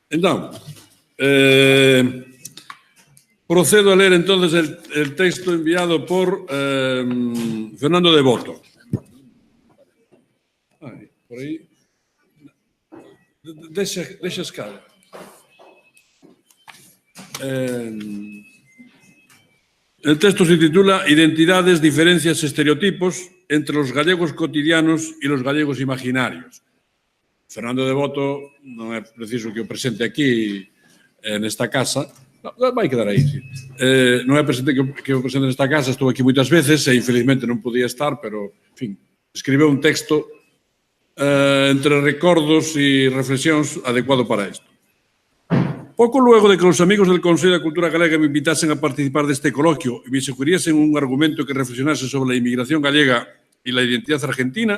Entón, procedo a ler entonces el texto enviado por Fernando Devoto. Por aí. Deixa escala. El texto se titula Identidades, diferencias, estereotipos entre los gallegos cotidianos y los gallegos imaginarios. Fernando Devoto non é preciso que o presente aquí nesta casa. Vai quedar aí, sí. Non é presente que o presente nesta casa, estou aquí moitas veces e infelizmente non podía estar, pero, en fin, escribeu un texto entre recordos e reflexións adecuado para isto. Poco luego de que los amigos del Consejo de Cultura Galega me invitasen a participar de este coloquio y me sugiriesen un argumento que reflexionase sobre la inmigración gallega y la identidad argentina,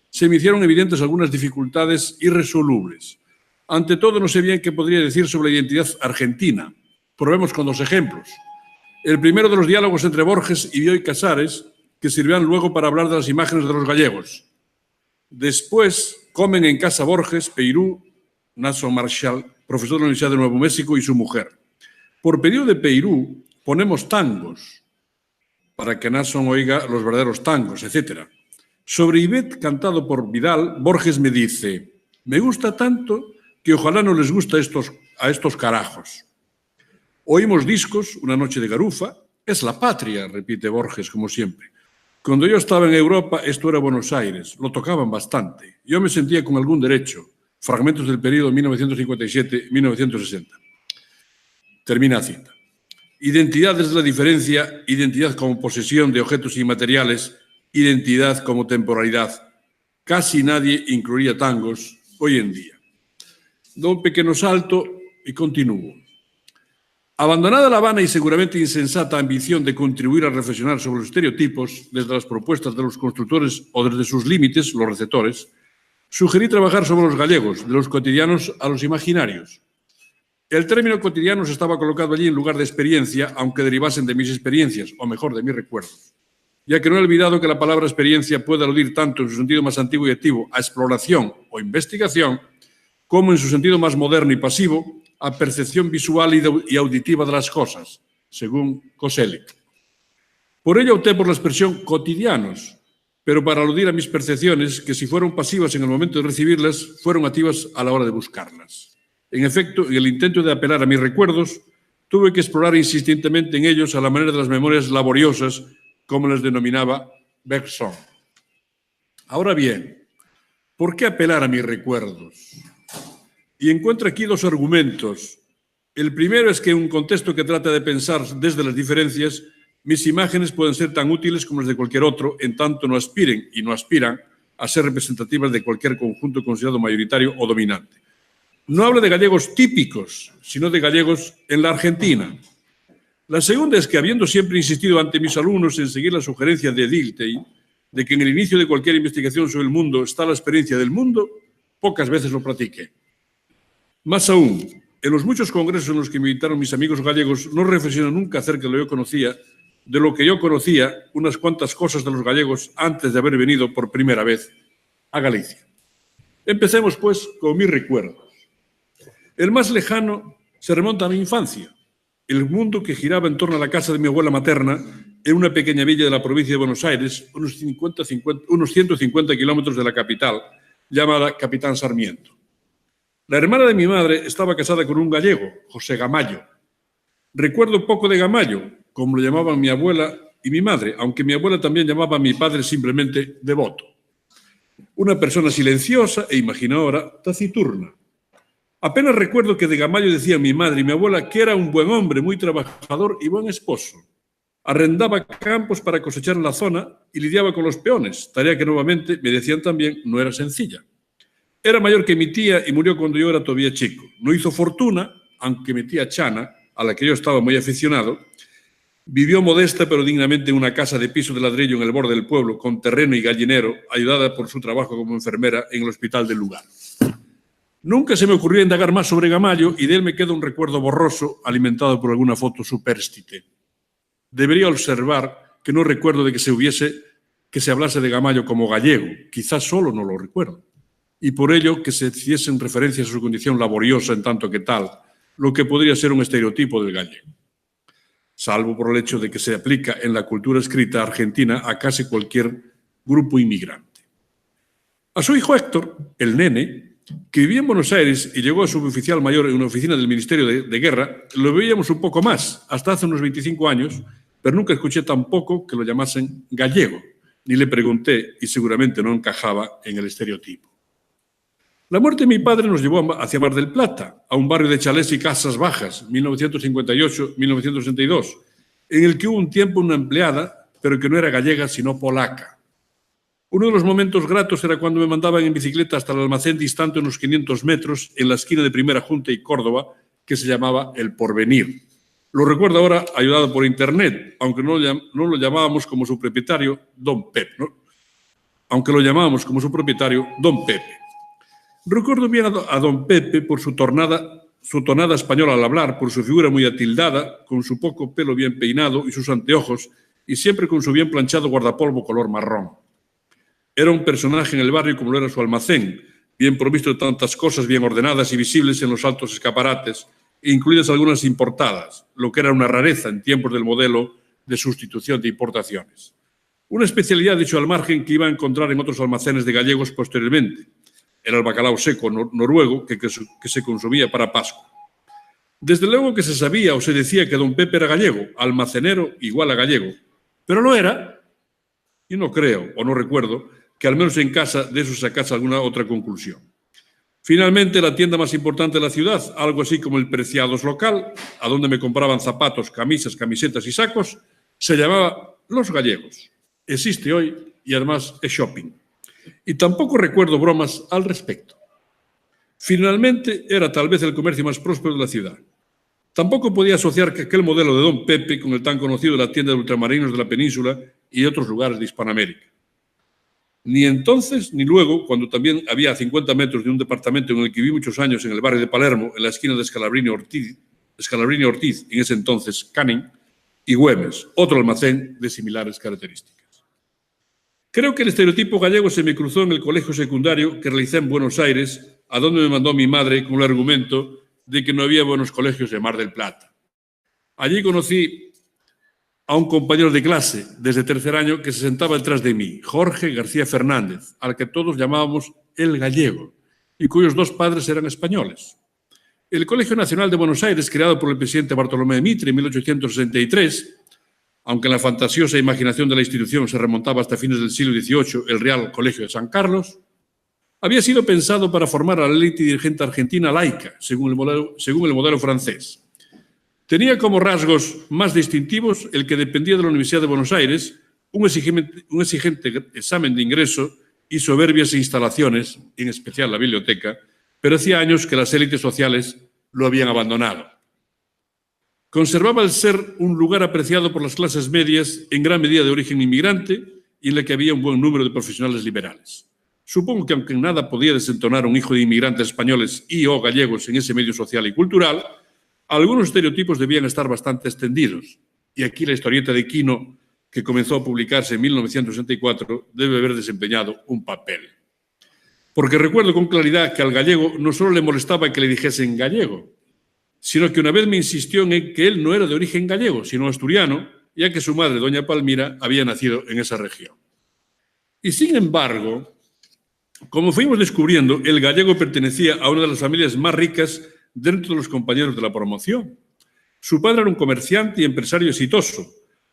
se me hicieron evidentes algunas dificultades irresolubles. Ante todo, no sé bien qué podría decir sobre la identidad argentina. Probemos con dos ejemplos. El primero de los diálogos entre Borges y Bioy Casares, que sirvieron luego para hablar de las imágenes de los gallegos. Después, comen en casa Borges, Peirú, Nason Marshall, profesor de la Universidad de Nuevo México, y su mujer. Por pedido de Peirú, ponemos tangos, para que Nason oiga los verdaderos tangos, etc. Sobre Ivette, cantado por Vidal, Borges me dice: me gusta tanto que ojalá no les guste a estos carajos. Oímos discos, Una noche de garufa. Es la patria, repite Borges, como siempre. Cuando yo estaba en Europa, esto era Buenos Aires. Lo tocaban bastante. Yo me sentía con algún derecho. Fragmentos del periodo 1957-1960. Termina la cita. Identidad desde la diferencia, identidad como posesión de objetos inmateriales, identidad como temporalidad. Casi nadie incluiría tangos hoy en día. Doy un pequeño salto y continúo. Abandonada la vana y seguramente insensata ambición de contribuir a reflexionar sobre los estereotipos desde las propuestas de los constructores o desde sus límites, los receptores, sugerí trabajar sobre los gallegos, de los cotidianos a los imaginarios. El término cotidianos estaba colocado allí en lugar de experiencia, aunque derivasen de mis experiencias, o mejor, de mis recuerdos, ya que no he olvidado que la palabra experiencia puede aludir tanto en su sentido más antiguo y activo a exploración o investigación, como en su sentido más moderno y pasivo a percepción visual y auditiva de las cosas, según Koselleck. Por ello opté por la expresión cotidianos, pero para aludir a mis percepciones, que si fueron pasivas en el momento de recibirlas, fueron activas a la hora de buscarlas. En efecto, en el intento de apelar a mis recuerdos, tuve que explorar insistentemente en ellos a la manera de las memorias laboriosas, como las denominaba Bergson. Ahora bien, ¿por qué apelar a mis recuerdos? Y encuentro aquí dos argumentos. El primero es que en un contexto que trata de pensar desde las diferencias, mis imágenes pueden ser tan útiles como las de cualquier otro, en tanto no aspiren y no aspiran a ser representativas de cualquier conjunto considerado mayoritario o dominante. No hablo de gallegos típicos, sino de gallegos en la Argentina. La segunda es que, habiendo siempre insistido ante mis alumnos en seguir la sugerencia de Dilthey, de que en el inicio de cualquier investigación sobre el mundo está la experiencia del mundo, pocas veces lo practiqué. Más aún, en los muchos congresos en los que me invitaron mis amigos gallegos, no reflexiono nunca acerca de lo que yo conocía, unas cuantas cosas de los gallegos antes de haber venido por primera vez a Galicia. Empecemos, pues, con mis recuerdos. El más lejano se remonta a mi infancia, el mundo que giraba en torno a la casa de mi abuela materna en una pequeña villa de la provincia de Buenos Aires, unos 150 kilómetros de la capital, llamada Capitán Sarmiento. La hermana de mi madre estaba casada con un gallego, José Gamallo. Recuerdo poco de Gamallo, como lo llamaban mi abuela y mi madre, aunque mi abuela también llamaba a mi padre simplemente Devoto. Una persona silenciosa e imaginadora, taciturna. Apenas recuerdo que de Gamallo decían mi madre y mi abuela que era un buen hombre, muy trabajador y buen esposo. Arrendaba campos para cosechar en la zona y lidiaba con los peones, tarea que nuevamente, me decían también, no era sencilla. Era mayor que mi tía y murió cuando yo era todavía chico. No hizo fortuna, aunque mi tía Chana, a la que yo estaba muy aficionado, vivió modesta pero dignamente en una casa de piso de ladrillo en el borde del pueblo, con terreno y gallinero, ayudada por su trabajo como enfermera en el hospital del lugar. Nunca se me ocurrió indagar más sobre Gamallo y de él me queda un recuerdo borroso, alimentado por alguna foto supérstite. Debería observar que no recuerdo de que se hablase de Gamallo como gallego. Quizás solo no lo recuerdo. y por ello que se hiciesen referencias a su condición laboriosa en tanto que tal, lo que podría ser un estereotipo del gallego, salvo por el hecho de que se aplica en la cultura escrita argentina a casi cualquier grupo inmigrante. A su hijo Héctor, el nene, que vivía en Buenos Aires y llegó a suboficial mayor en una oficina del Ministerio de Guerra, lo veíamos un poco más, hasta hace unos 25 años, pero nunca escuché tampoco que lo llamasen gallego, ni le pregunté y seguramente no encajaba en el estereotipo. La muerte de mi padre nos llevó hacia Mar del Plata, a un barrio de chalés y casas bajas, 1958-1962, en el que hubo un tiempo una empleada, pero que no era gallega, sino polaca. Uno de los momentos gratos era cuando me mandaban en bicicleta hasta el almacén distante unos 500 metros en la esquina de Primera Junta y Córdoba, que se llamaba El Porvenir. Lo recuerdo ahora ayudado por internet, aunque no lo llamábamos como su propietario Don Pepe, ¿no? Aunque lo llamábamos como su propietario Don Pepe. Recuerdo bien a Don Pepe por su tonada española al hablar, por su figura muy atildada, con su poco pelo bien peinado y sus anteojos, y siempre con su bien planchado guardapolvo color marrón. Era un personaje en el barrio como lo era su almacén, bien provisto de tantas cosas bien ordenadas y visibles en los altos escaparates, incluidas algunas importadas, lo que era una rareza en tiempos del modelo de sustitución de importaciones. Una especialidad, dicho al margen, que iba a encontrar en otros almacenes de gallegos posteriormente. Era el bacalao seco noruego que se consumía para Pascua. Desde luego que se sabía o se decía que Don Pepe era gallego, almacenero igual a gallego, pero lo era, y no creo o no recuerdo que al menos en casa de eso sacase alguna otra conclusión. Finalmente, la tienda más importante de la ciudad, algo así como el Preciados local, a donde me compraban zapatos, camisas, camisetas y sacos, se llamaba Los Gallegos. Existe hoy y además es shopping. Y tampoco recuerdo bromas al respecto. Finalmente, era tal vez el comercio más próspero de la ciudad. Tampoco podía asociar que aquel modelo de Don Pepe con el tan conocido de la tienda de ultramarinos de la península y de otros lugares de Hispanoamérica. Ni entonces ni luego, cuando también había a 50 metros de un departamento en el que viví muchos años en el barrio de Palermo, en la esquina de Scalabrini Ortiz, en ese entonces Canning, y Güemes, otro almacén de similares características. Creo que el estereotipo gallego se me cruzó en el colegio secundario que realicé en Buenos Aires, a donde me mandó mi madre con el argumento de que no había buenos colegios en Mar del Plata. Allí conocí a un compañero de clase desde tercer año que se sentaba detrás de mí, Jorge García Fernández, al que todos llamábamos el gallego, y cuyos dos padres eran españoles. El Colegio Nacional de Buenos Aires, creado por el presidente Bartolomé Mitre en 1863, aunque en la fantasiosa imaginación de la institución se remontaba hasta fines del siglo XVIII el Real Colegio de San Carlos, había sido pensado para formar a la élite dirigente argentina laica, según el modelo francés. Tenía como rasgos más distintivos el que dependía de la Universidad de Buenos Aires, un exigente examen de ingreso y soberbias instalaciones, en especial la biblioteca, pero hacía años que las élites sociales lo habían abandonado. Conservaba el ser un lugar apreciado por las clases medias, en gran medida de origen inmigrante, y en la que había un buen número de profesionales liberales. Supongo que aunque en nada podía desentonar un hijo de inmigrantes españoles y o gallegos en ese medio social y cultural, algunos estereotipos debían estar bastante extendidos. Y aquí la historieta de Quino, que comenzó a publicarse en 1964, debe haber desempeñado un papel. Porque recuerdo con claridad que al gallego no solo le molestaba que le dijesen gallego, sino que una vez me insistió en que él no era de origen gallego, sino asturiano, ya que su madre, doña Palmira, había nacido en esa región. Y sin embargo, como fuimos descubriendo, el gallego pertenecía a una de las familias más ricas dentro de los compañeros de la promoción. Su padre era un comerciante y empresario exitoso,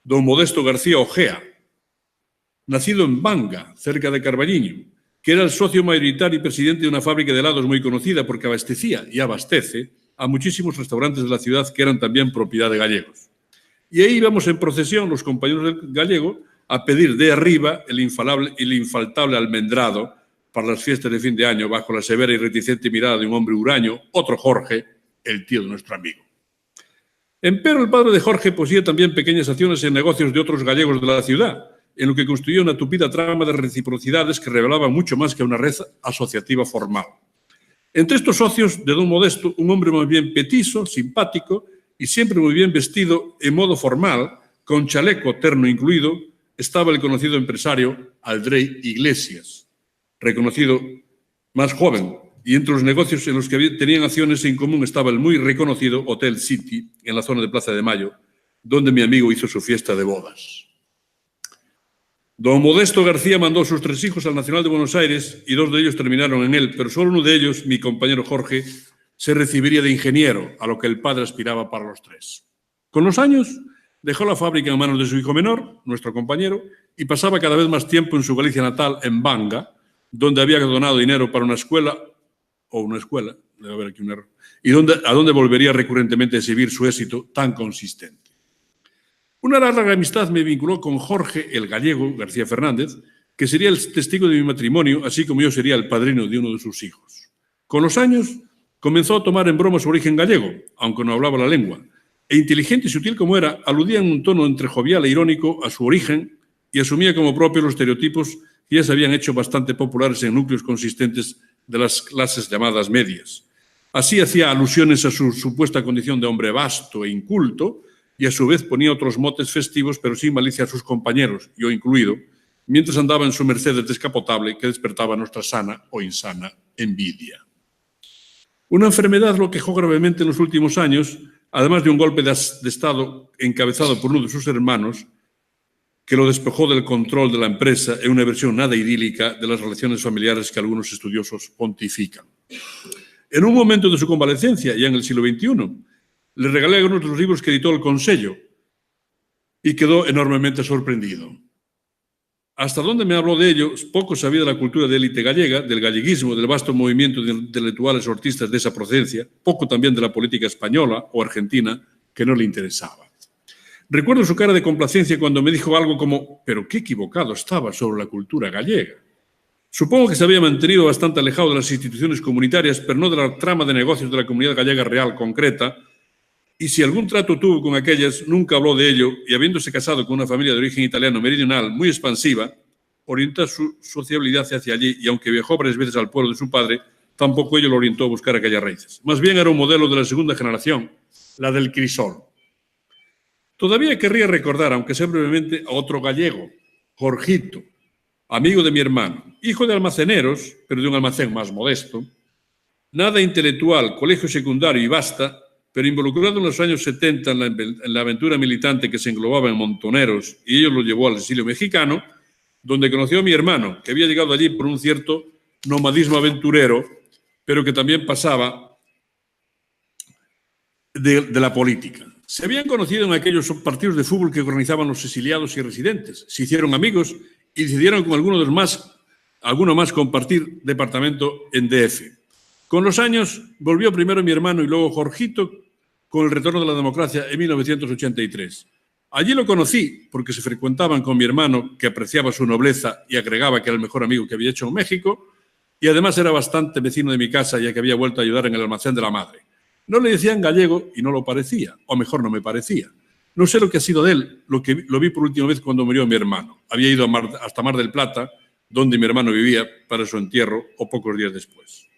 don Modesto García Ojea, nacido en Banga, cerca de Carballiño, que era el socio mayoritario y presidente de una fábrica de helados muy conocida porque abastecía y abastece a muchísimos restaurantes de la ciudad que eran también propiedad de gallegos. Y ahí íbamos en procesión los compañeros del gallego a pedir de arriba el infaltable almendrado para las fiestas de fin de año bajo la severa y reticente mirada de un hombre huraño, otro Jorge, el tío de nuestro amigo. Empero el padre de Jorge poseía también pequeñas acciones en negocios de otros gallegos de la ciudad, en lo que construía una tupida trama de reciprocidades que revelaban mucho más que una red asociativa formal. Entre estos socios de don Modesto, un hombre muy bien petizo, simpático y siempre muy bien vestido en modo formal, con chaleco terno incluido, estaba el conocido empresario Aldrey Iglesias, reconocido más joven, y entre los negocios en los que tenían acciones en común estaba el muy reconocido Hotel City, en la zona de Plaza de Mayo, donde mi amigo hizo su fiesta de bodas. Don Modesto García mandó a sus 3 hijos al Nacional de Buenos Aires y 2 de ellos terminaron en él, pero solo uno de ellos, mi compañero Jorge, se recibiría de ingeniero, a lo que el padre aspiraba para los 3. Con los años, dejó la fábrica en manos de su hijo menor, nuestro compañero, y pasaba cada vez más tiempo en su Galicia natal, en Banga, donde había donado dinero para una escuela, debe haber aquí un error, y a donde volvería recurrentemente a exhibir su éxito tan consistente. Una larga amistad me vinculó con Jorge, el gallego, García Fernández, que sería el testigo de mi matrimonio, así como yo sería el padrino de uno de sus hijos. Con los años, comenzó a tomar en broma su origen gallego, aunque no hablaba la lengua, e inteligente y sutil como era, aludía en un tono entre jovial e irónico a su origen y asumía como propios los estereotipos que ya se habían hecho bastante populares en núcleos consistentes de las clases llamadas medias. Así hacía alusiones a su supuesta condición de hombre vasto e inculto y a su vez ponía otros motes festivos pero sin malicia a sus compañeros, yo incluido, mientras andaba en su Mercedes descapotable que despertaba nuestra sana o insana envidia. Una enfermedad lo quejó gravemente en los últimos años, además de un golpe de Estado encabezado por uno de sus hermanos, que lo despojó del control de la empresa en una versión nada idílica de las relaciones familiares que algunos estudiosos pontifican. En un momento de su convalecencia, ya en el siglo XXI, le regalé algunos de los libros que editó el Consello y quedó enormemente sorprendido. Hasta donde me habló de ello, poco sabía de la cultura de élite gallega, del galleguismo, del vasto movimiento de intelectuales o artistas de esa procedencia, poco también de la política española o argentina, que no le interesaba. Recuerdo su cara de complacencia cuando me dijo algo como «pero qué equivocado estaba sobre la cultura gallega». Supongo que se había mantenido bastante alejado de las instituciones comunitarias, pero no de la trama de negocios de la comunidad gallega real concreta, y si algún trato tuvo con aquellas, nunca habló de ello, y habiéndose casado con una familia de origen italiano meridional muy expansiva, orientó su sociabilidad hacia allí, y aunque viajó varias veces al pueblo de su padre, tampoco ello lo orientó a buscar aquellas raíces. Más bien era un modelo de la segunda generación, la del crisol. Todavía querría recordar, aunque sea brevemente, a otro gallego, Jorgito, amigo de mi hermano, hijo de almaceneros, pero de un almacén más modesto, nada intelectual, colegio secundario y basta, pero involucrado en los años 70 en la aventura militante que se englobaba en Montoneros y ello lo llevó al exilio mexicano, donde conoció a mi hermano, que había llegado allí por un cierto nomadismo aventurero, pero que también pasaba de la política. Se habían conocido en aquellos partidos de fútbol que organizaban los exiliados y residentes, se hicieron amigos y decidieron con alguno más compartir departamento en DF. Con los años volvió primero mi hermano y luego Jorgito con el retorno de la democracia en 1983. Allí lo conocí porque se frecuentaban con mi hermano, que apreciaba su nobleza y agregaba que era el mejor amigo que había hecho en México, y además era bastante vecino de mi casa ya que había vuelto a ayudar en el almacén de la madre. No le decían gallego y no lo parecía, o mejor no me parecía. No sé lo que ha sido de él, lo vi por última vez cuando murió mi hermano. Había ido hasta Mar del Plata, donde mi hermano vivía, para su entierro o pocos días después.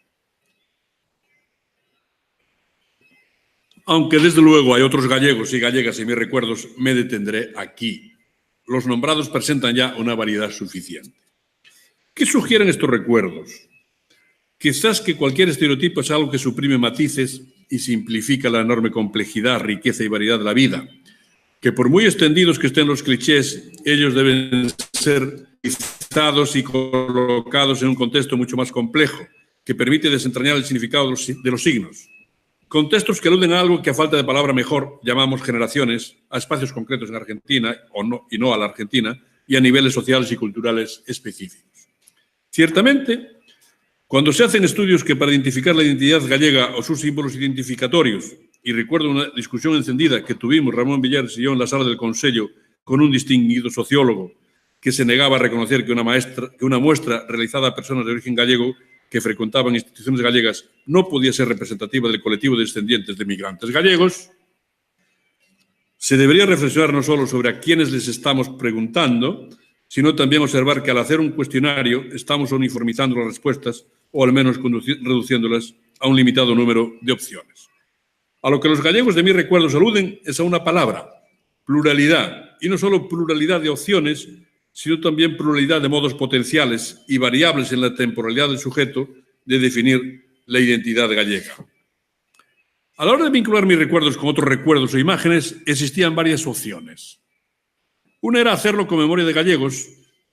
Aunque desde luego hay otros gallegos y gallegas en mis recuerdos, me detendré aquí. Los nombrados presentan ya una variedad suficiente. ¿Qué sugieren estos recuerdos? Quizás que cualquier estereotipo es algo que suprime matices y simplifica la enorme complejidad, riqueza y variedad de la vida. Que por muy extendidos que estén los clichés, ellos deben ser listados y colocados en un contexto mucho más complejo, que permite desentrañar el significado de los signos. Contextos que aluden a algo que a falta de palabra mejor llamamos generaciones, a espacios concretos en Argentina y no a la Argentina, y a niveles sociales y culturales específicos. Ciertamente, cuando se hacen estudios que para identificar la identidad gallega o sus símbolos identificatorios, y recuerdo una discusión encendida que tuvimos Ramón Villares y yo en la sala del Consello con un distinguido sociólogo que se negaba a reconocer que una muestra realizada a personas de origen gallego que frecuentaban instituciones gallegas no podía ser representativa del colectivo de descendientes de migrantes gallegos, se debería reflexionar no solo sobre a quiénes les estamos preguntando, sino también observar que al hacer un cuestionario estamos uniformizando las respuestas o al menos reduciéndolas a un limitado número de opciones. A lo que los gallegos de mis recuerdos aluden es a una palabra, pluralidad, y no solo pluralidad de opciones, sino también pluralidad de modos potenciales y variables en la temporalidad del sujeto de definir la identidad gallega. A la hora de vincular mis recuerdos con otros recuerdos o imágenes, existían varias opciones. Una era hacerlo con memoria de gallegos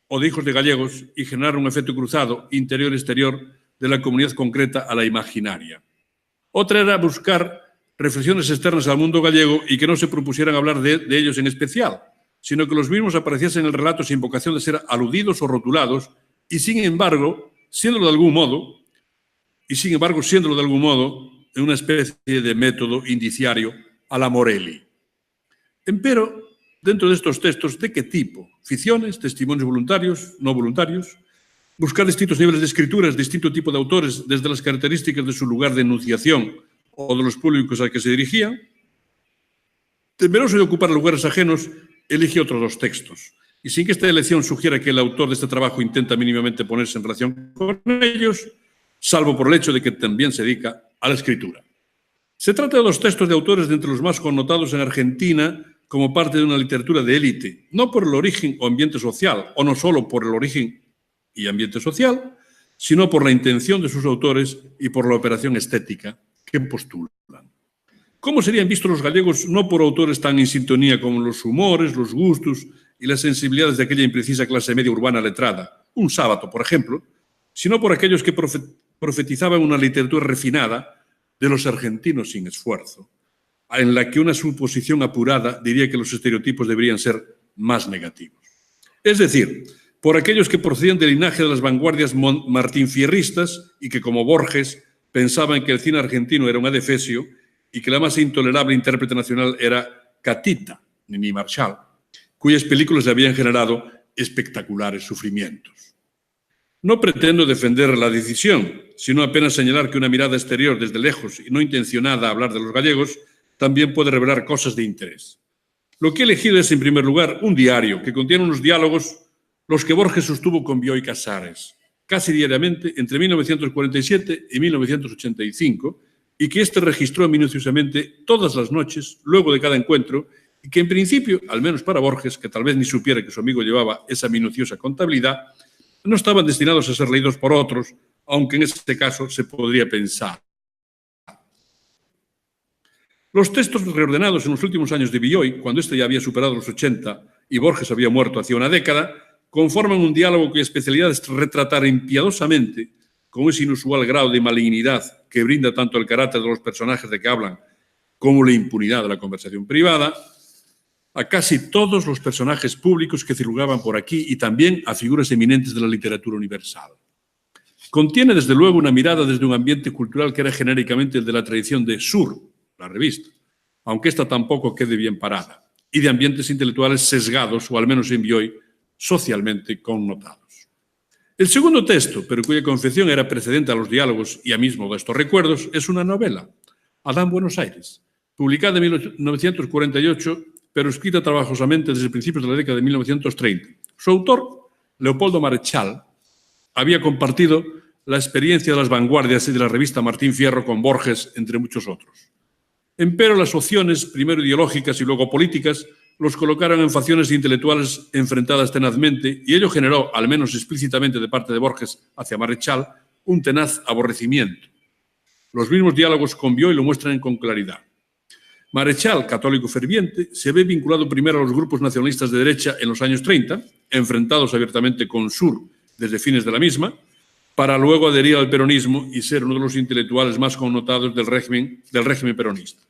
o de hijos de gallegos y generar un efecto cruzado interior-exterior de la comunidad concreta a la imaginaria. Otra era buscar reflexiones externas al mundo gallego y que no se propusieran hablar de ellos en especial, sino que los mismos apareciesen en el relato sin vocación de ser aludidos o rotulados y, sin embargo, siéndolo de algún modo, en una especie de método indiciario a la Morelli. Empero, dentro de estos textos, ¿de qué tipo? Ficciones, testimonios voluntarios, no voluntarios, buscar distintos niveles de escrituras, distinto tipo de autores, desde las características de su lugar de enunciación o de los públicos al que se dirigían. Temeroso de ocupar lugares ajenos, elige otros dos textos. Y sin que esta elección sugiera que el autor de este trabajo intenta mínimamente ponerse en relación con ellos, salvo por el hecho de que también se dedica a la escritura. Se trata de dos textos de autores de entre los más connotados en Argentina como parte de una literatura de élite, no por el origen o ambiente social, o no solo por el origen y ambiente social, sino por la intención de sus autores y por la operación estética que postulan. ¿Cómo serían vistos los gallegos no por autores tan en sintonía como los humores, los gustos y las sensibilidades de aquella imprecisa clase media urbana letrada, un sábado, por ejemplo, sino por aquellos que profetizaban una literatura refinada de los argentinos sin esfuerzo, en la que una suposición apurada diría que los estereotipos deberían ser más negativos? Es decir, por aquellos que procedían del linaje de las vanguardias martinfierristas y que, como Borges, pensaban que el cine argentino era un adefesio y que la más intolerable intérprete nacional era Catita, Nini Marshall, cuyas películas le habían generado espectaculares sufrimientos. No pretendo defender la decisión, sino apenas señalar que una mirada exterior desde lejos y no intencionada a hablar de los gallegos también puede revelar cosas de interés. Lo que he elegido es, en primer lugar, un diario que contiene unos diálogos los que Borges sostuvo con Bioy Casares, casi diariamente entre 1947 y 1985, y que éste registró minuciosamente todas las noches, luego de cada encuentro, y que en principio, al menos para Borges, que tal vez ni supiera que su amigo llevaba esa minuciosa contabilidad, no estaban destinados a ser leídos por otros, aunque en este caso se podría pensar. Los textos reordenados en los últimos años de Bioy, cuando éste ya había superado los 80 y Borges había muerto hacía una década, conforman un diálogo cuya especialidad es retratar impiadosamente, con ese inusual grado de malignidad que brinda tanto el carácter de los personajes de que hablan como la impunidad de la conversación privada, a casi todos los personajes públicos que circulaban por aquí y también a figuras eminentes de la literatura universal. Contiene, desde luego, una mirada desde un ambiente cultural que era genéricamente el de la tradición de Sur, la revista, aunque esta tampoco quede bien parada, y de ambientes intelectuales sesgados, o al menos en Bioy, socialmente connotados. El segundo texto, pero cuya confección era precedente a los diálogos y a mismo de estos recuerdos, es una novela, Adán Buenos Aires, publicada en 1948, pero escrita trabajosamente desde principios de la década de 1930. Su autor, Leopoldo Marechal, había compartido la experiencia de las vanguardias y de la revista Martín Fierro con Borges, entre muchos otros. Empero las opciones, primero ideológicas y luego políticas, los colocaron en facciones intelectuales enfrentadas tenazmente y ello generó, al menos explícitamente de parte de Borges hacia Marechal, un tenaz aborrecimiento. Los mismos diálogos con Bioy lo muestran con claridad. Marechal, católico ferviente, se ve vinculado primero a los grupos nacionalistas de derecha en los años 30, enfrentados abiertamente con Sur desde fines de la misma, para luego adherir al peronismo y ser uno de los intelectuales más connotados del régimen peronista.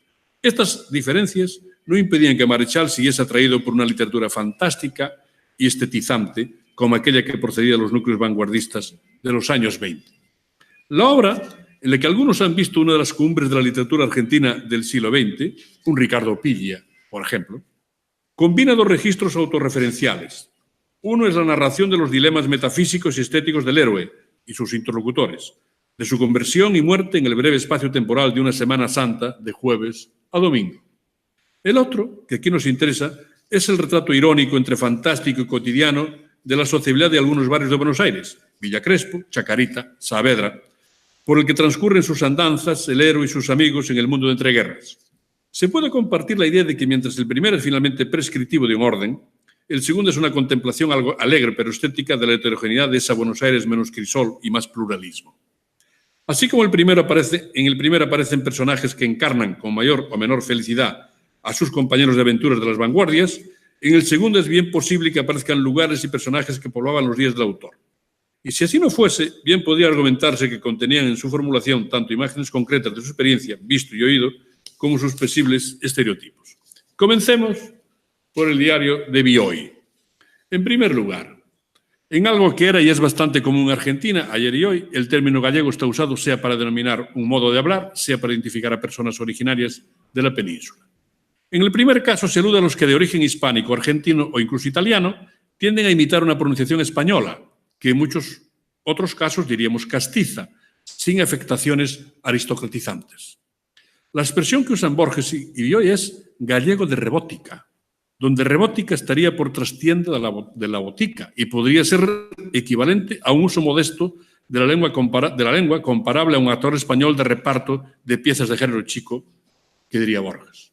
Estas diferencias no impedían que Marechal siguiese atraído por una literatura fantástica y estetizante como aquella que procedía de los núcleos vanguardistas de los años 20. La obra, en la que algunos han visto una de las cumbres de la literatura argentina del siglo XX, un Ricardo Piglia, por ejemplo, combina dos registros autorreferenciales. Uno es la narración de los dilemas metafísicos y estéticos del héroe y sus interlocutores, de su conversión y muerte en el breve espacio temporal de una Semana Santa de jueves a domingo. El otro, que aquí nos interesa, es el retrato irónico entre fantástico y cotidiano de la sociabilidad de algunos barrios de Buenos Aires, Villa Crespo, Chacarita, Saavedra, por el que transcurren sus andanzas el héroe y sus amigos en el mundo de entreguerras. Se puede compartir la idea de que mientras el primero es finalmente prescriptivo de un orden, el segundo es una contemplación algo alegre pero estética de la heterogeneidad de esa Buenos Aires menos crisol y más pluralismo. Así como en el primero aparecen personajes que encarnan con mayor o menor felicidad a sus compañeros de aventuras de las vanguardias, en el segundo es bien posible que aparezcan lugares y personajes que poblaban los días del autor. Y si así no fuese, bien podría argumentarse que contenían en su formulación tanto imágenes concretas de su experiencia, visto y oído, como sus posibles estereotipos. Comencemos por el diario de Bioy. En primer lugar, en algo que era y es bastante común en Argentina, ayer y hoy, el término gallego está usado sea para denominar un modo de hablar, sea para identificar a personas originarias de la península. En el primer caso se alude a los que de origen hispánico, argentino o incluso italiano tienden a imitar una pronunciación española, que en muchos otros casos diríamos castiza, sin afectaciones aristocratizantes. La expresión que usan Borges y Bioy es gallego de rebótica, donde rebótica estaría por trastienda de la botica y podría ser equivalente a un uso modesto de la lengua comparable a un actor español de reparto de piezas de género chico, que diría Borges.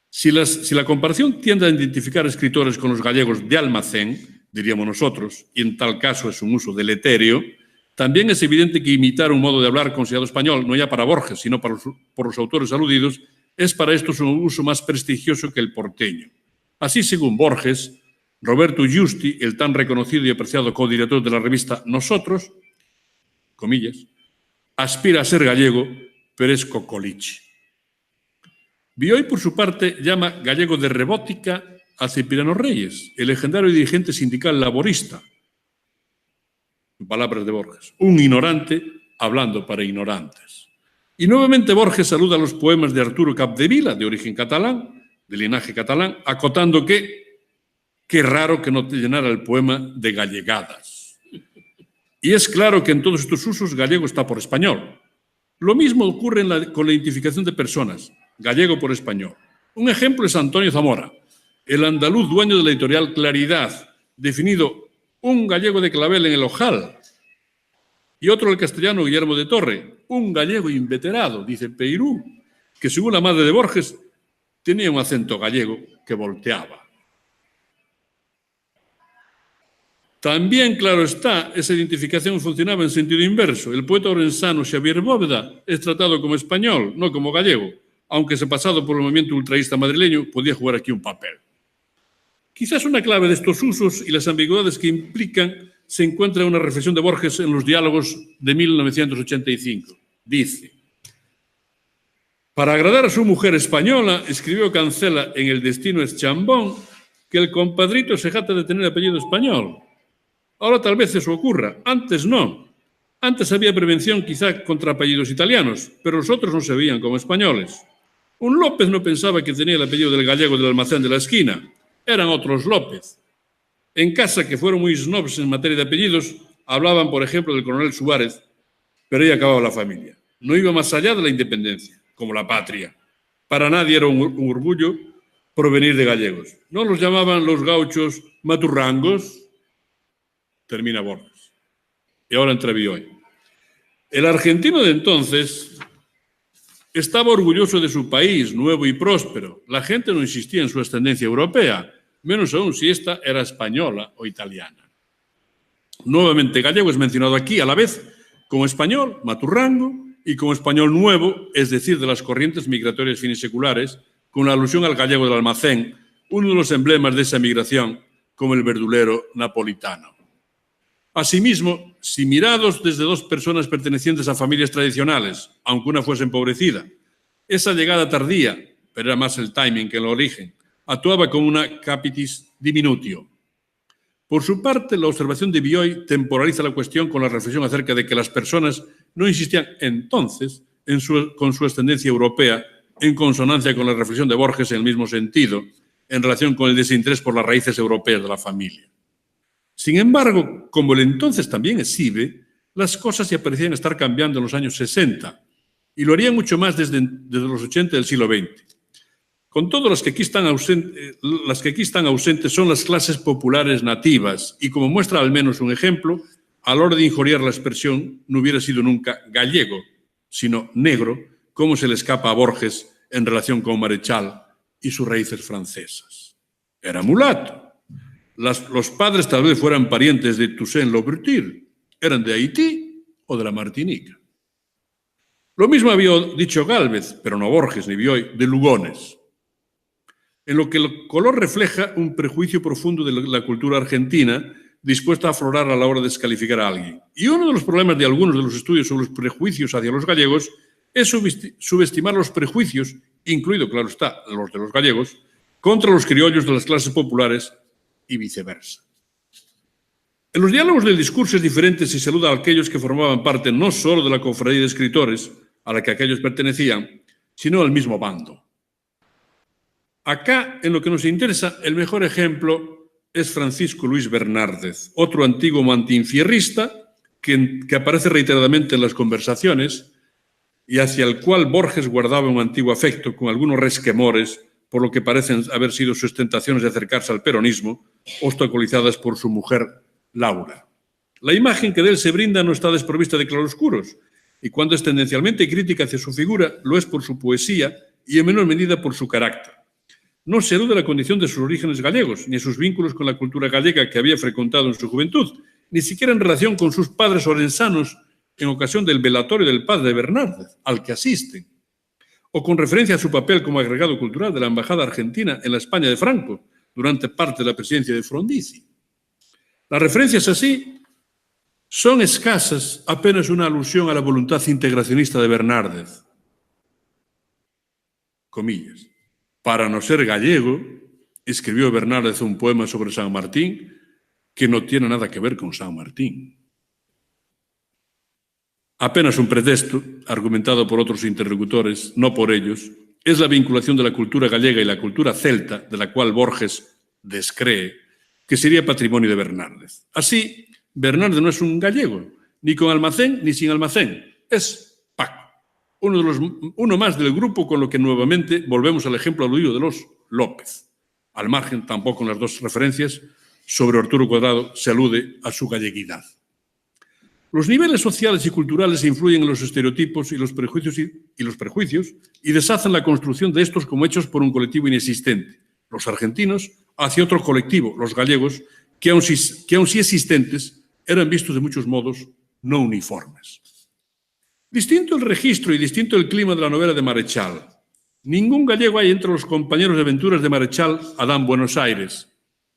Si la comparación tiende a identificar escritores con los gallegos de almacén, diríamos nosotros, y en tal caso es un uso deleterio, también es evidente que imitar un modo de hablar considerado español, no ya para Borges, sino por los autores aludidos, es para estos un uso más prestigioso que el porteño. Así, según Borges, Roberto Giusti, el tan reconocido y apreciado codirector de la revista Nosotros, comillas, aspira a ser gallego, pero es cocolichi. Bioy, por su parte, llama gallego de rebótica a Cipriano Reyes, el legendario dirigente sindical laborista, en palabras de Borges, un ignorante hablando para ignorantes. Y nuevamente Borges saluda los poemas de Arturo Capdevila, de origen catalán, de linaje catalán, acotando que qué raro que no te llenara el poema de gallegadas. Y es claro que en todos estos usos gallego está por español. Lo mismo ocurre con la identificación de personas, gallego por español. Un ejemplo es Antonio Zamora, el andaluz dueño de la editorial Claridad, definido un gallego de clavel en el ojal, y otro el castellano Guillermo de Torre, un gallego inveterado, dice Peirú, que según la madre de Borges tenía un acento gallego que volteaba. También, claro está, esa identificación funcionaba en sentido inverso. El poeta orensano Xavier Bóveda es tratado como español, no como gallego, aunque ese pasado por el movimiento ultraísta madrileño podía jugar aquí un papel. Quizás una clave de estos usos y las ambigüedades que implican se encuentra en una reflexión de Borges en los diálogos de 1985. Dice: para agradar a su mujer española, escribió Cancela en El destino es chambón que el compadrito se jacta de tener apellido español. Ahora tal vez eso ocurra, antes no. Antes había prevención quizá contra apellidos italianos, pero los otros no se veían como españoles. Un López no pensaba que tenía el apellido del gallego del almacén de la esquina. Eran otros López. En casa, que fueron muy snobs en materia de apellidos, hablaban, por ejemplo, del coronel Suárez, pero ahí acababa la familia. No iba más allá de la independencia, como la patria. Para nadie era un orgullo provenir de gallegos. No los llamaban los gauchos maturrangos, termina Borges. Y ahora entra Bioy. El argentino de entonces estaba orgulloso de su país, nuevo y próspero. La gente no insistía en su ascendencia europea, menos aún si esta era española o italiana. Nuevamente, gallego es mencionado aquí a la vez como español, maturrango, y como español nuevo, es decir, de las corrientes migratorias finiseculares, con la alusión al gallego del almacén, uno de los emblemas de esa migración, como el verdulero napolitano. Asimismo, si mirados desde dos personas pertenecientes a familias tradicionales, aunque una fuese empobrecida, esa llegada tardía, pero era más el timing que el origen, actuaba como una capitis diminutio. Por su parte, la observación de Bioy temporaliza la cuestión con la reflexión acerca de que las personas no insistían entonces con su ascendencia europea, en consonancia con la reflexión de Borges en el mismo sentido, en relación con el desinterés por las raíces europeas de la familia. Sin embargo, como el entonces también exhibe, las cosas ya parecían estar cambiando en los años 60 y lo harían mucho más desde los 80 del siglo XX. Con todo, las que aquí están ausentes son las clases populares nativas y, como muestra al menos un ejemplo, a la hora de injuriar la expresión no hubiera sido nunca gallego, sino negro, como se le escapa a Borges en relación con Marechal y sus raíces francesas. Era mulato. Los padres tal vez fueran parientes de Toussaint Louverture, eran de Haití o de la Martinica. Lo mismo había dicho Gálvez, pero no Borges ni Bioy, de Lugones, en lo que el color refleja un prejuicio profundo de la cultura argentina dispuesta a aflorar a la hora de descalificar a alguien. Y uno de los problemas de algunos de los estudios sobre los prejuicios hacia los gallegos es subestimar los prejuicios, incluido, claro está, los de los gallegos, contra los criollos de las clases populares y viceversa. En los diálogos del discurso es diferente si saluda a aquellos que formaban parte no solo de la cofradía de escritores a la que aquellos pertenecían, sino al mismo bando. Acá, en lo que nos interesa, el mejor ejemplo es Francisco Luis Bernárdez, otro antiguo mantinfierrista que aparece reiteradamente en las conversaciones y hacia el cual Borges guardaba un antiguo afecto con algunos resquemores por lo que parecen haber sido sus tentaciones de acercarse al peronismo, obstaculizadas por su mujer Laura. La imagen que de él se brinda no está desprovista de claroscuros, y cuando es tendencialmente crítica hacia su figura, lo es por su poesía y en menor medida por su carácter. No se elude la condición de sus orígenes gallegos, ni sus vínculos con la cultura gallega que había frecuentado en su juventud, ni siquiera en relación con sus padres orensanos en ocasión del velatorio del padre de Bernárdez, al que asisten, o con referencia a su papel como agregado cultural de la Embajada Argentina en la España de Franco, durante parte de la presidencia de Frondizi. Las referencias así son escasas, apenas una alusión a la voluntad integracionista de Bernárdez. Comillas. Para no ser gallego, escribió Bernárdez un poema sobre San Martín que no tiene nada que ver con San Martín. Apenas un pretexto, argumentado por otros interlocutores, no por ellos, es la vinculación de la cultura gallega y la cultura celta, de la cual Borges descree que sería patrimonio de Bernárdez. Así, Bernárdez no es un gallego, ni con almacén ni sin almacén, es Paco, uno más del grupo, con lo que nuevamente volvemos al ejemplo aludido de los López. Al margen, tampoco en las dos referencias sobre Arturo Cuadrado se alude a su galleguidad. Los niveles sociales y culturales influyen en los estereotipos y los prejuicios y deshacen la construcción de estos como hechos por un colectivo inexistente, los argentinos, hacia otro colectivo, los gallegos, que aun sí existentes, eran vistos de muchos modos no uniformes. Distinto el registro y distinto el clima de la novela de Marechal. Ningún gallego hay entre los compañeros de aventuras de Marechal Adán Buenos Aires.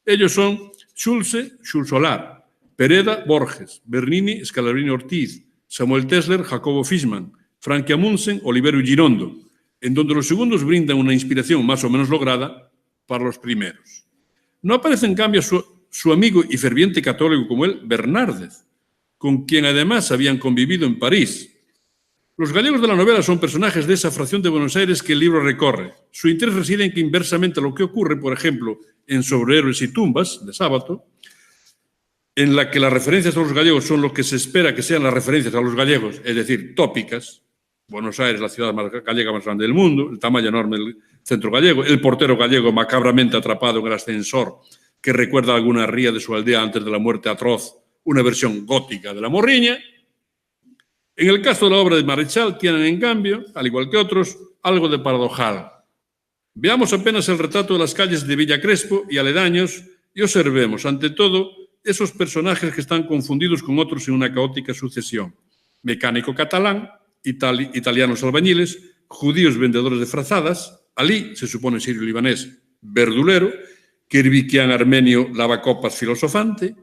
Ellos son Schulze, Schulzolar, Pereda, Borges, Bernini, Scalabrini Ortiz, Samuel Tesler, Jacobo Fischmann, Frank Amundsen, Oliverio Girondo, en donde los segundos brindan una inspiración más o menos lograda para los primeros. No aparece en cambio su amigo y ferviente católico como él, Bernárdez, con quien además habían convivido en París. Los gallegos de la novela son personajes de esa fracción de Buenos Aires que el libro recorre. Su interés reside en que inversamente a lo que ocurre, por ejemplo, en Sobre héroes y tumbas, de Sábato, en la que las referencias a los gallegos son lo que se espera que sean las referencias a los gallegos, es decir, tópicas. Buenos Aires, la ciudad gallega más grande del mundo, el tamaño enorme del centro gallego, el portero gallego macabramente atrapado en el ascensor que recuerda alguna ría de su aldea antes de la muerte atroz, una versión gótica de la morriña. En el caso de la obra de Marechal tienen, en cambio, al igual que otros, algo de paradojal. Veamos apenas el retrato de las calles de Villa Crespo y aledaños y observemos, ante todo, esos personajes que están confundidos con otros en una caótica sucesión. Mecánico catalán, italianos albañiles, judíos vendedores de frazadas, Alí, se supone sirio libanés, verdulero, Kirvikian armenio lavacopas filosofante,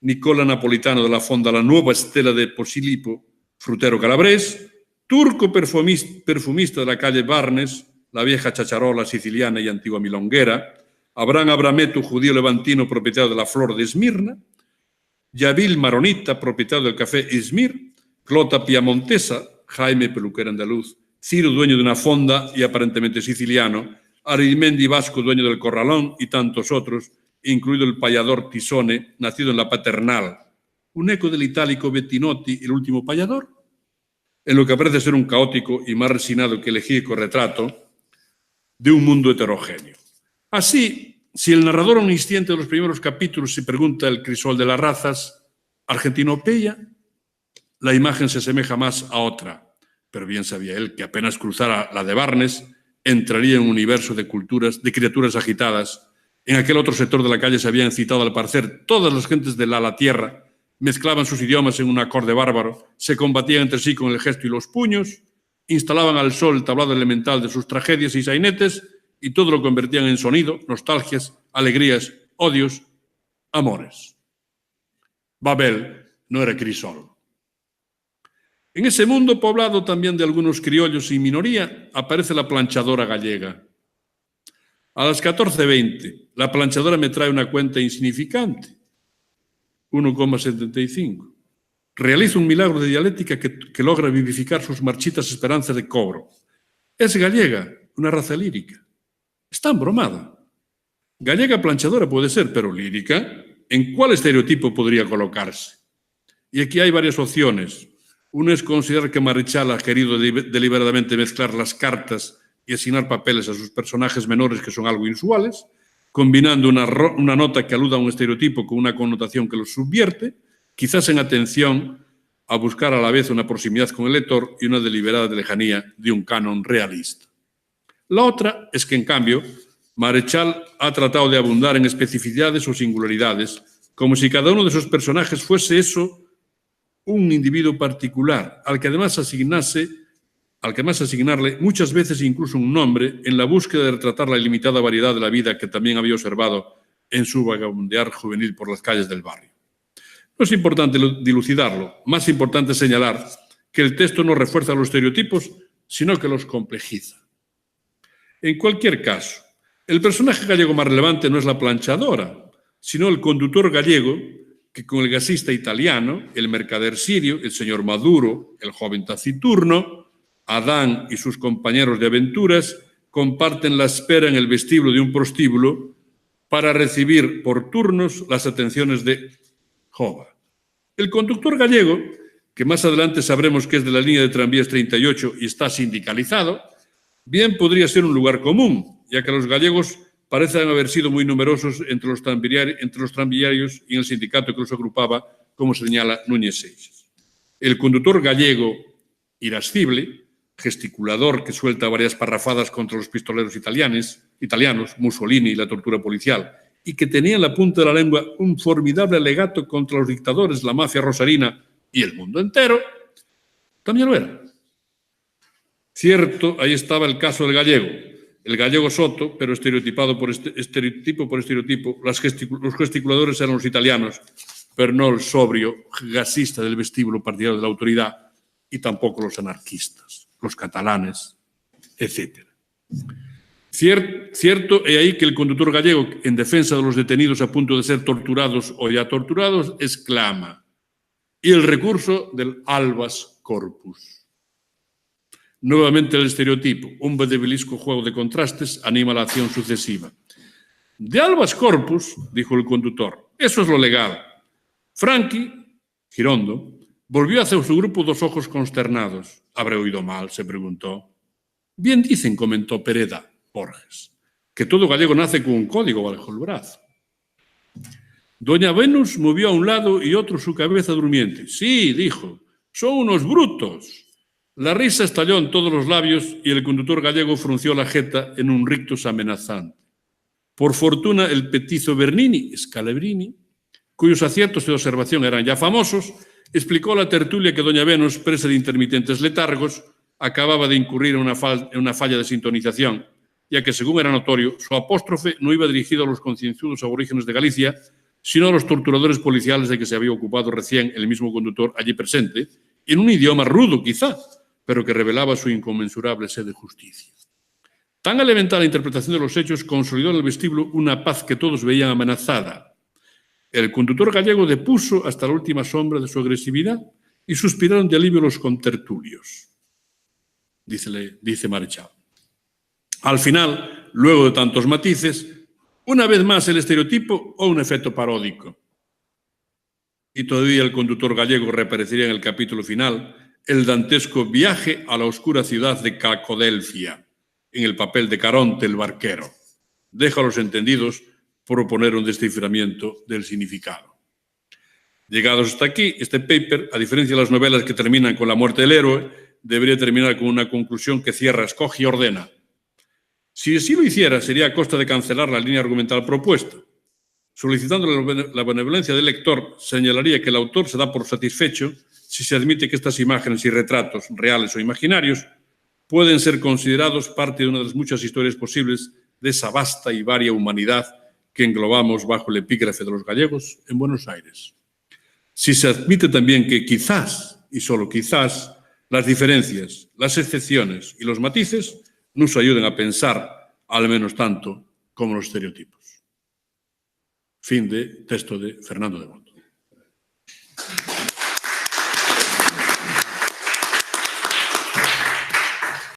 Nicola Napolitano de la Fonda La Nueva Estela de Posilipo, frutero calabrés, turco perfumista de la calle Barnes, la vieja chacharola siciliana y antigua milonguera, Abraham Abrametu, judío levantino, propietario de la Flor de Esmirna, Yabil Maronita, propietario del café Izmir, Clota Piamontesa, Jaime, peluquero andaluz, Ciro, dueño de una fonda y aparentemente siciliano, Arimendi Vasco, dueño del Corralón, y tantos otros, incluido el payador Tisone, nacido en la Paternal, un eco del itálico Bettinotti, el último payador, en lo que parece ser un caótico y más resinado que elegíaco retrato de un mundo heterogéneo. Así, si el narrador omnisciente de los primeros capítulos se pregunta el crisol de las razas, argentinopeya, la imagen se asemeja más a otra, pero bien sabía él que apenas cruzara la de Barnes, entraría en un universo de criaturas agitadas. En aquel otro sector de la calle se habían citado al parecer todas las gentes de la tierra, mezclaban sus idiomas en un acorde bárbaro, se combatían entre sí con el gesto y los puños, instalaban al sol el tablado elemental de sus tragedias y sainetes y todo lo convertían en sonido, nostalgias, alegrías, odios, amores. Babel no era Crisol. En ese mundo poblado también de algunos criollos y minoría, aparece la planchadora gallega. A las 14:20, la planchadora me trae una cuenta insignificante, 1,75. Realiza un milagro de dialéctica que logra vivificar sus marchitas esperanzas de cobro. Es gallega, una raza lírica. Está embromada. Gallega planchadora puede ser, pero lírica, ¿en cuál estereotipo podría colocarse? Y aquí hay varias opciones. Una es considerar que Marechal ha querido deliberadamente mezclar las cartas y asignar papeles a sus personajes menores que son algo inusuales, combinando una nota que aluda a un estereotipo con una connotación que los subvierte, quizás en atención a buscar a la vez una proximidad con el lector y una deliberada lejanía de un canon realista. La otra es que, en cambio, Marechal ha tratado de abundar en especificidades o singularidades, como si cada uno de sus personajes fuese eso, un individuo particular, al que además asignarle muchas veces incluso un nombre en la búsqueda de retratar la ilimitada variedad de la vida que también había observado en su vagabundear juvenil por las calles del barrio. No es importante dilucidarlo, más importante es señalar que el texto no refuerza los estereotipos, sino que los complejiza. En cualquier caso, el personaje gallego más relevante no es la planchadora, sino el conductor gallego que con el gasista italiano, el mercader sirio, el señor Maduro, el joven taciturno, Adán y sus compañeros de aventuras comparten la espera en el vestíbulo de un prostíbulo para recibir por turnos las atenciones de Jova. El conductor gallego, que más adelante sabremos que es de la línea de tranvías 38 y está sindicalizado, bien podría ser un lugar común, ya que los gallegos parecen haber sido muy numerosos entre los tranviarios y en el sindicato que los agrupaba, como señala Núñez Seixas. El conductor gallego irascible, gesticulador que suelta varias parrafadas contra los pistoleros italianos, Mussolini y la tortura policial, y que tenía en la punta de la lengua un formidable alegato contra los dictadores, la mafia rosarina y el mundo entero, también lo era. Cierto, ahí estaba el caso del gallego, el gallego soto, pero estereotipado por estereotipo. Los gesticuladores eran los italianos, pero no el sobrio gasista del vestíbulo partidario de la autoridad, y tampoco los anarquistas, los catalanes, etc. Cierto é aí que el conductor gallego, en defensa de los detenidos a punto de ser torturados o ya torturados, exclama: y el recurso del albas corpus. Nuevamente el estereotipo, un bedevilisco juego de contrastes, anima la acción sucesiva. De albas corpus, dijo el conductor, eso es lo legal. Franqui, Girondo, volvió hacia su grupo dos ojos consternados. ¿Habré oído mal?, se preguntó. Bien dicen, comentó Pereda Borges, que todo gallego nace con un código bajo el brazo. Doña Venus movió a un lado y otro su cabeza durmiente. Sí, dijo, son unos brutos. La risa estalló en todos los labios y el conductor gallego frunció la jeta en un rictus amenazante. Por fortuna, el petizo Bernini, Scalabrini, cuyos aciertos de observación eran ya famosos, explicó a la tertulia que doña Venus, presa de intermitentes letargos, acababa de incurrir en una falla de sintonización, ya que, según era notorio, su apóstrofe no iba dirigido a los concienzudos aborígenes de Galicia, sino a los torturadores policiales de que se había ocupado recién el mismo conductor allí presente, en un idioma rudo quizá, pero que revelaba su inconmensurable sed de justicia. Tan elemental la interpretación de los hechos consolidó en el vestíbulo una paz que todos veían amenazada. El conductor gallego depuso hasta la última sombra de su agresividad y suspiraron de alivio los contertulios, dice Marechal. Al final, luego de tantos matices, una vez más el estereotipo o un efecto paródico. Y todavía el conductor gallego reaparecería en el capítulo final, el dantesco viaje a la oscura ciudad de Cacodelfia, en el papel de Caronte el barquero. Deja a los entendidos proponer un desciframiento del significado. Llegados hasta aquí, este paper, a diferencia de las novelas que terminan con la muerte del héroe, debería terminar con una conclusión que cierra, escoge y ordena. Si así lo hiciera, sería a costa de cancelar la línea argumental propuesta. Solicitando la benevolencia del lector, señalaría que el autor se da por satisfecho si se admite que estas imágenes y retratos, reales o imaginarios, pueden ser considerados parte de una de las muchas historias posibles de esa vasta y varia humanidad que englobamos bajo el epígrafe de los gallegos en Buenos Aires. Si se admite también que quizás, y solo quizás, las diferencias, las excepciones y los matices nos ayuden a pensar al menos tanto como los estereotipos. Fin de texto de Fernando de Boto.